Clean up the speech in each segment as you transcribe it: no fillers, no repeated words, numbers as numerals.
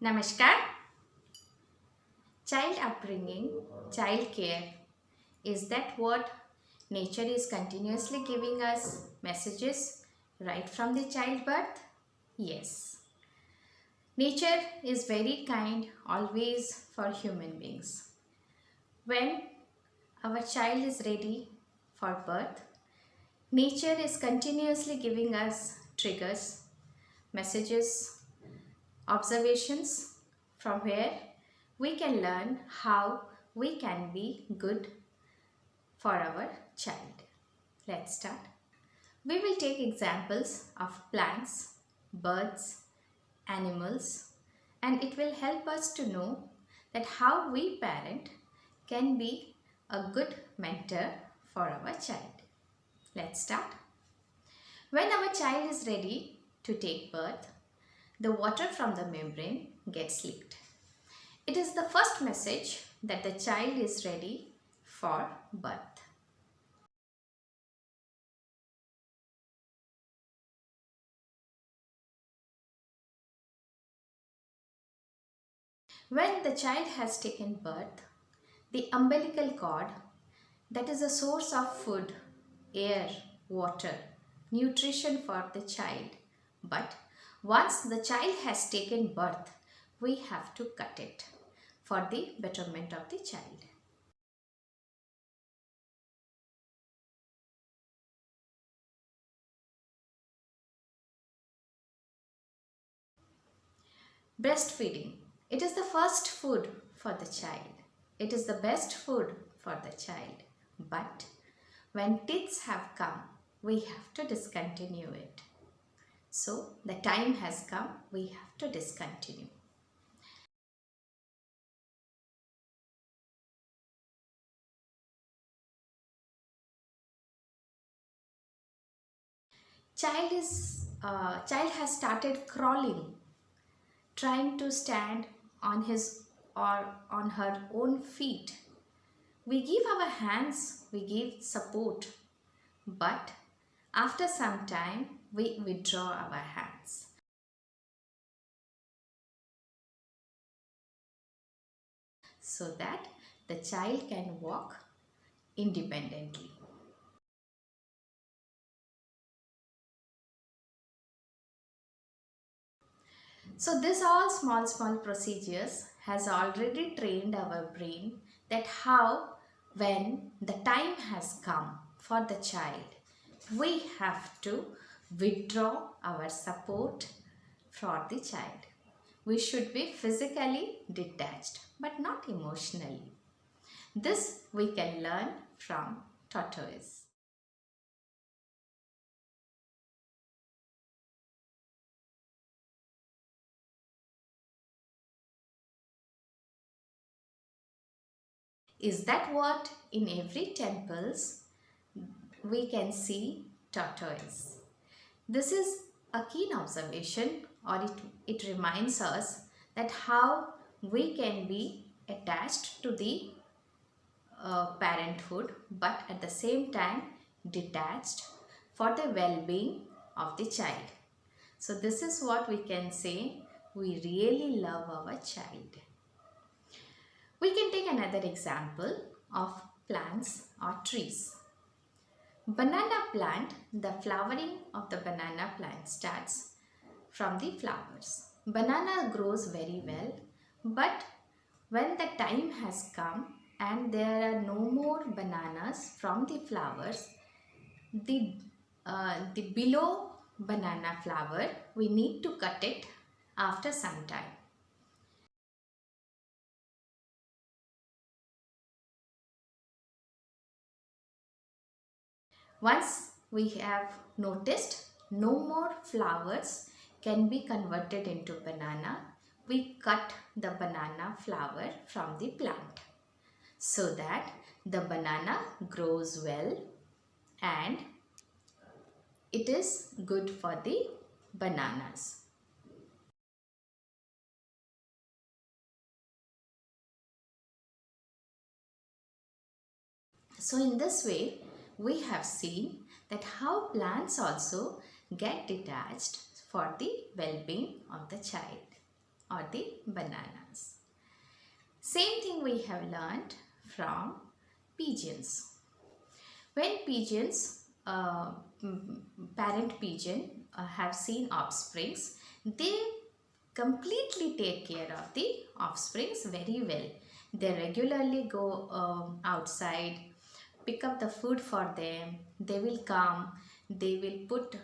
Namaskar. Child upbringing, child care. Is that what nature is continuously giving us messages right from the childbirth? Yes. Nature is very kind always for human beings. When our child is ready for birth, nature is continuously giving us triggers, messages, observations from where we can learn how we can be good for our child. Let's start. We will take examples of plants, birds, animals, and it will help us to know that how we parent can be a good mentor for our child. Let's start. When our child is ready to take birth, the water from the membrane gets leaked. It is the first message that the child is ready for birth. When the child has taken birth, the umbilical cord, that is a source of food, air, water, nutrition for the child. But once the child has taken birth, we have to cut it for the betterment of the child. Breastfeeding. It is the first food for the child. It is the best food for the child. But when teeths have come, we have to discontinue it. So the time has come, we have to discontinue. Child has started crawling, trying to stand on his or on her own feet. We give our hands, we give support, but after some time we withdraw our hands. So that the child can walk independently. So this all small procedures has already trained our brain that how when the time has come for the child, we have to withdraw our support for the child. We should be physically detached but not emotionally. This we can learn from tortoise. Is that what in every temples we can see tortoise? This is a keen observation, or it reminds us that how we can be attached to the parenthood but at the same time detached for the well-being of the child. So this is what we can say, we really love our child. We can take another example of plants or trees. Banana plant, the flowering of the banana plant starts from the flowers. Banana grows very well, but when the time has come and there are no more bananas from the flowers, the below banana flower, we need to cut it after some time. Once we have noticed no more flowers can be converted into banana, we cut the banana flower from the plant so that the banana grows well and it is good for the bananas. So in this way, we have seen that how plants also get detached for the well-being of the child. or the bananas. Same thing we have learned from pigeons. When pigeons, parent pigeon have seen offsprings, they completely take care of the offsprings very well. They regularly go outside, pick up the food for them. They will come, they will put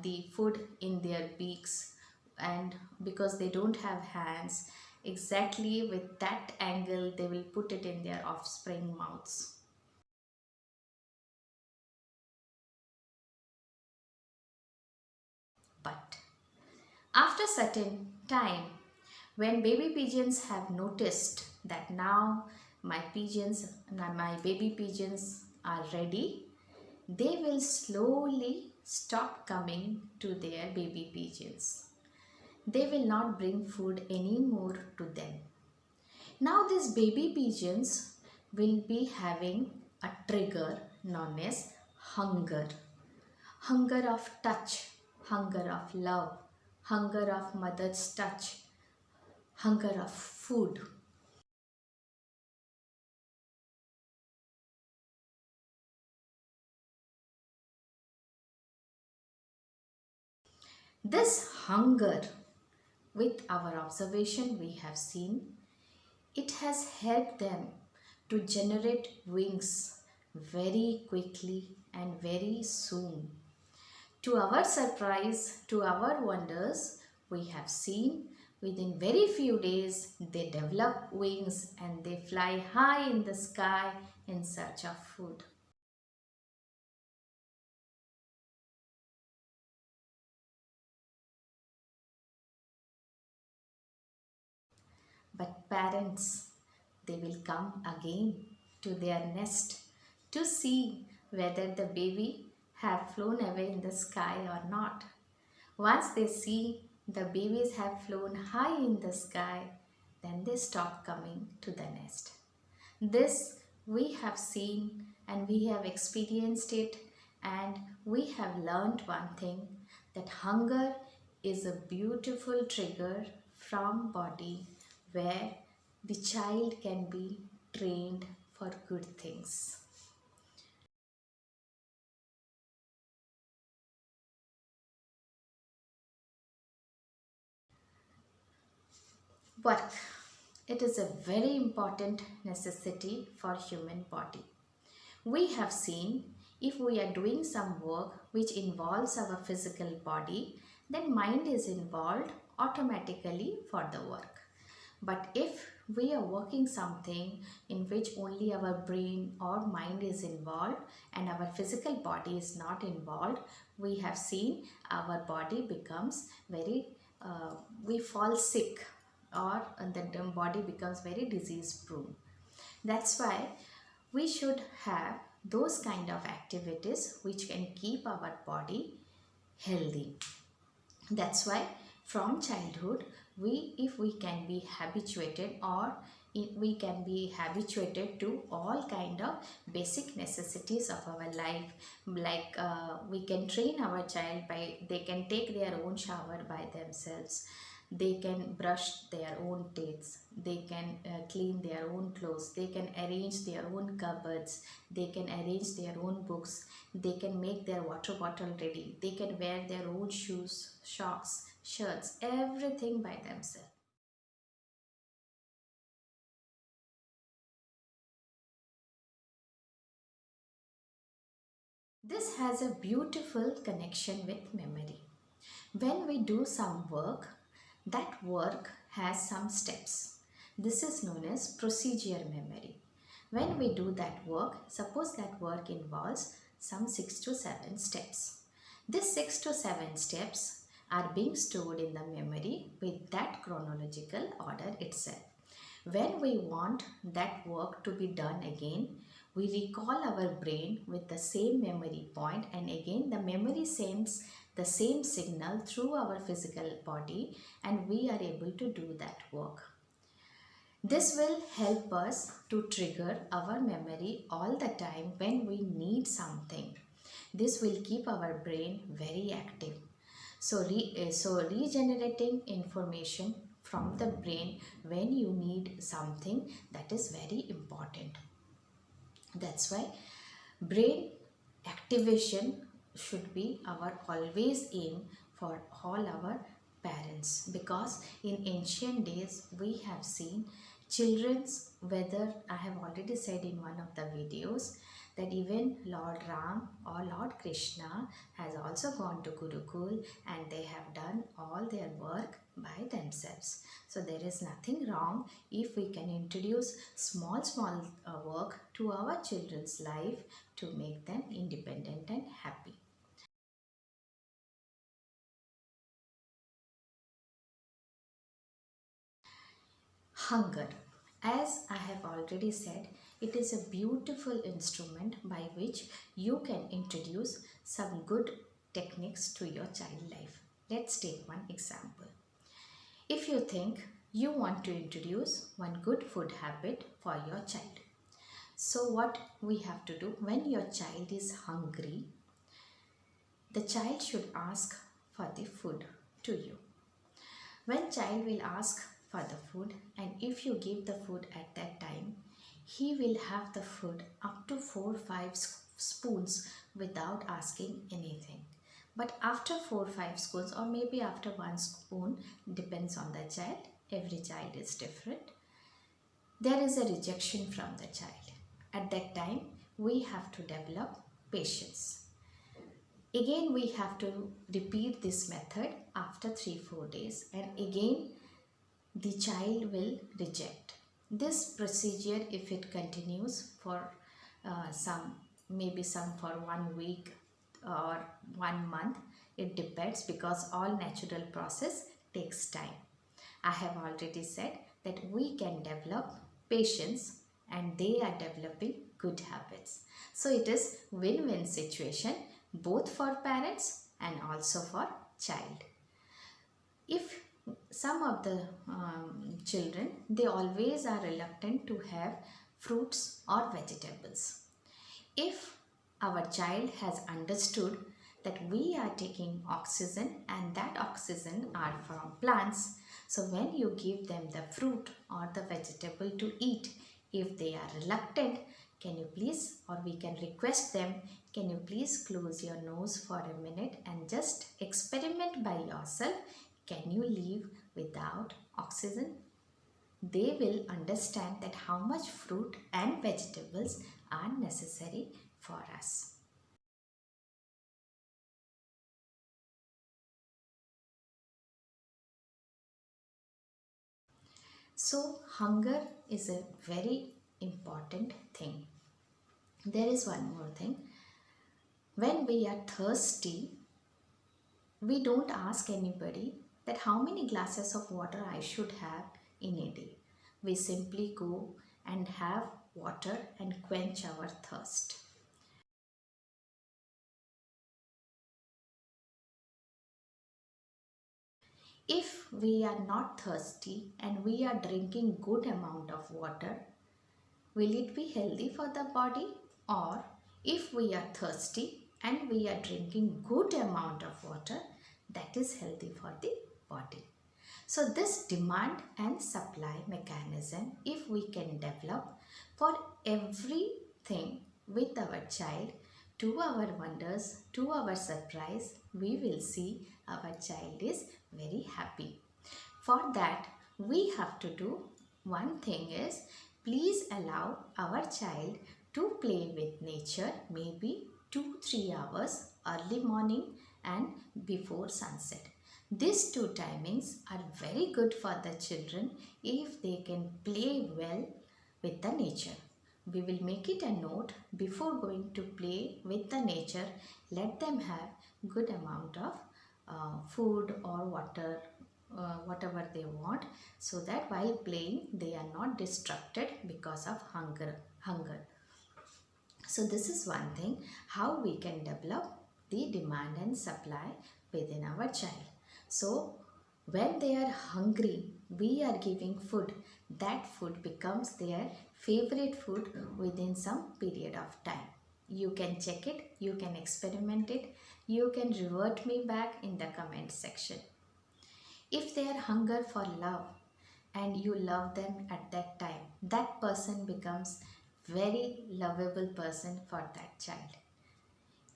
the food in their beaks, and because they don't have hands, exactly with that angle they will put it in their offspring mouths. But after certain time, when baby pigeons have noticed that now my baby pigeons are ready, they will slowly stop coming to their baby pigeons. They will not bring food anymore to them. Now these baby pigeons will be having a trigger known as hunger. Hunger of touch, hunger of love, hunger of mother's touch, hunger of food. This hunger, with our observation, we have seen it has helped them to generate wings very quickly and very soon. To our surprise, to our wonders, we have seen within very few days they develop wings and they fly high in the sky in search of food. But parents, they will come again to their nest to see whether the baby have flown away in the sky or not. Once they see the babies have flown high in the sky, then they stop coming to the nest. This we have seen and we have experienced it, and we have learned one thing, that hunger is a beautiful trigger from body where the child can be trained for good things. Work. It is a very important necessity for human body. We have seen if we are doing some work which involves our physical body, then mind is involved automatically for the work. But if we are working something in which only our brain or mind is involved and our physical body is not involved, we have seen our body becomes very, we fall sick, or the body becomes very disease prone. That's why we should have those kind of activities which can keep our body healthy. That's why from childhood, we if we can be habituated, or we can be habituated to all kind of basic necessities of our life, like we can train our child by they can take their own shower by themselves, they can brush their own teeth, they can clean their own clothes, they can arrange their own cupboards, they can arrange their own books, they can make their water bottle ready, they can wear their own shoes, socks, shirts, everything by themselves. This has a beautiful connection with memory. When we do some work, that work has some steps. This is known as procedure memory. When we do that work, suppose that work involves some 6 to 7 steps. These 6 to 7 steps are being stored in the memory with that chronological order itself. When we want that work to be done again, we recall our brain with the same memory point, and again the memory sends the same signal through our physical body and we are able to do that work. This will help us to trigger our memory all the time when we need something. This will keep our brain very active. So regenerating information from the brain when you need something that is very important. That's why brain activation should be our always aim for all our parents, because in ancient days we have seen children's, whether I have already said in one of the videos that even Lord Ram or Lord Krishna has also gone to Gurukul and they have done all their work by themselves. So there is nothing wrong if we can introduce small work to our children's life to make them independent and happy. Hunger. As I have already said, it is a beautiful instrument by which you can introduce some good techniques to your child life. Let's take one example. If you think you want to introduce one good food habit for your child, so what we have to do when your child is hungry, the child should ask for the food to you. When child will ask for the food, and if you give the food at that time, he will have the food up to 4-5 spoons without asking anything. But after 4-5 spoons, or maybe after 1 spoon, depends on the child, every child is different, there is a rejection from the child. At that time, we have to develop patience. Again, we have to repeat this method after 3-4 days, and again the child will reject. This procedure, if it continues for some for 1 week or 1 month, it depends, because all natural process takes time. I have already said that we can develop patience and they are developing good habits. So it is win-win situation both for parents and also for child. If some of the children, they always are reluctant to have fruits or vegetables. If our child has understood that we are taking oxygen and that oxygen are from plants, so when you give them the fruit or the vegetable to eat, if they are reluctant, can you please, or we can request them, can you please close your nose for a minute and just experiment by yourself, can you live without oxygen? They will understand that how much fruit and vegetables are necessary for us. So hunger is a very important thing. There is one more thing. When we are thirsty, we don't ask anybody that how many glasses of water I should have in a day. We simply go and have water and quench our thirst. If we are not thirsty and we are drinking good amount of water, will it be healthy for the body? Or if we are thirsty and we are drinking good amount of water, that is healthy for the body. So this demand and supply mechanism, if we can develop for everything with our child, to our wonders, to our surprise, we will see our child is very happy. For that, we have to do one thing is, please allow our child to play with nature, maybe 2-3 hours early morning and before sunset. These two timings are very good for the children if they can play well with the nature. We will make it a note before going to play with the nature. Let them have good amount of food or water, whatever they want, so that while playing they are not distracted because of hunger. So this is one thing how we can develop the demand and supply within our child. So when they are hungry, we are giving food. That food becomes their favorite food within some period of time. You can check it, you can experiment it, you can revert me back in the comment section. If they are hunger for love, and you love them at that time, that person becomes very lovable person for that child.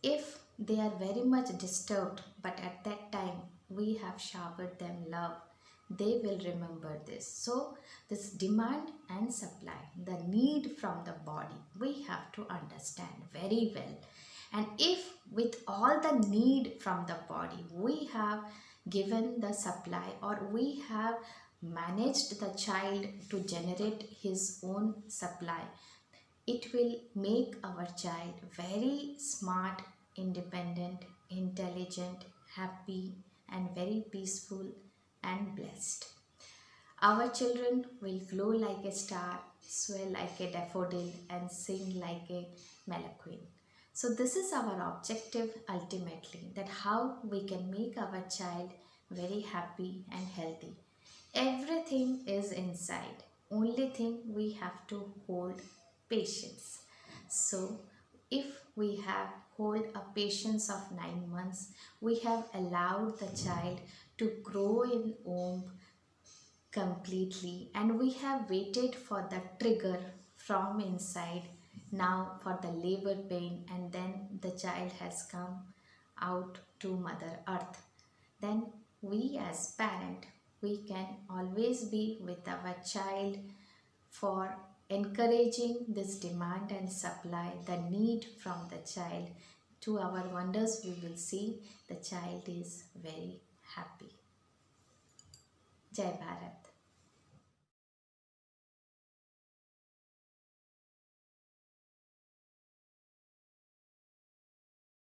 If they are very much disturbed, but at that time we have showered them love, they will remember this. So this demand and supply, the need from the body, we have to understand very well. And if with all the need from the body we have given the supply, or we have managed the child to generate his own supply, it will make our child very smart, independent, intelligent, happy, and very peaceful and blessed. Our children will glow like a star, swell like a daffodil, and sing like a meliquin. So, this is our objective ultimately, that how we can make our child very happy and healthy. Everything is inside. Only thing we have to hold patience. So, if we have hold a patience of 9 months, we have allowed the child to grow in womb completely, and we have waited for the trigger from inside now for the labor pain, and then the child has come out to mother earth. Then we as parent, we can always be with our child for encouraging this demand and supply, the need from the child. To our wonders, we will see the child is very happy. Jai Bharat.